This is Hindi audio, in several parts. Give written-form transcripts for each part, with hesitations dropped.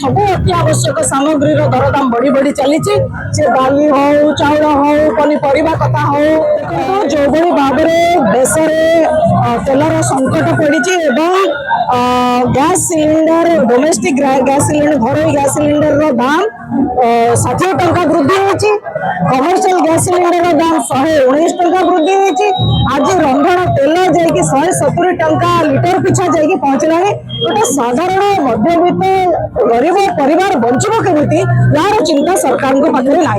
सबू अति आवश्यक सामग्री दरदाम बढ़ी बढ़ी चली से डाली हो चाउल हो पनीपरिया कथा हो जो भाई भाव में देश में तेलर संकट पड़ी gas cylinder domestic gas cylinder घर गैस सिलिंडर दाम 60 टंका वृद्धि होती कमर्शियल गैस सिलिंडर दाम 119 टंका वृद्धि होती आज रंधन तेल जाकि 170 टंका लिटर पिछा जाकि पहुंचला गोटे साधारण मध्यवित्त गरीब परिवार बंचब केमिति यार चिंता सरकार पाखे ना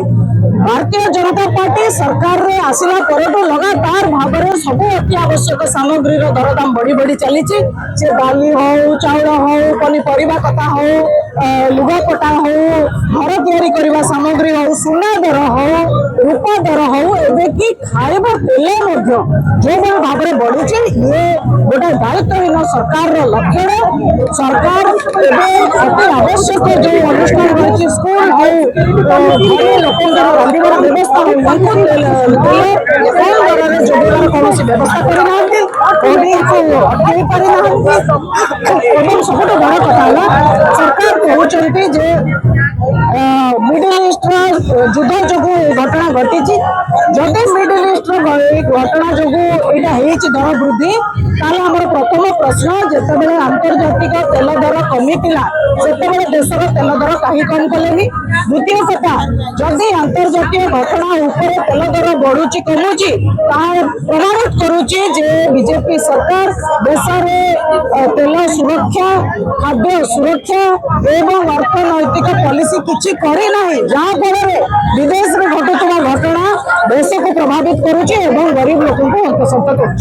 भारतीय जनता पार्टी सरकार रे आसिला परठू लगातार भाव में सब अति आवश्यक सामग्री दरदाम बढ़ी बढ़ी चली से डाली हो चाउल हो पनीपरिया कथा हो लुगापटा हो घर तैयारी सामग्री हो सुना दर हो रूपा दर हो एवं कि खाइबा तेल जो भाव में बढ़ी ये गोटे दायित्वहीन सरकार लक्षण सरकार अति आवश्यक जो अनुष्ठान रही स्कूल हो लोक रांधवार व्यवस्था जोड़ार कौन व्यवस्था करना अटकाई पारिना सब बड़ कथा सरकार कहते मिडिल ईस्ट युद्ध जो घटना घटी जदि मिडिल ईस्ट घटना जो यहाँ दर वृद्धि आम प्रथम प्रश्न जिते आंतर्जातिक तेल दर कमी से देशर तेल दर कहीं कम कले द्वितीय कथा जदि अंतर्जातीय घटना उपर तेल दर बढ़ुची कमुची प्रमाणित करुच्ची बीजेपी सरकार देश में तेल सुरक्षा खाद्य सुरक्षा एवं अर्थनैतिक पॉलिसी किछि करी नाही जहाँ फल विदेश में घटुवा घटना देश को प्रभावित करुच्ची गरीब लोक हस्तक्षेप कर।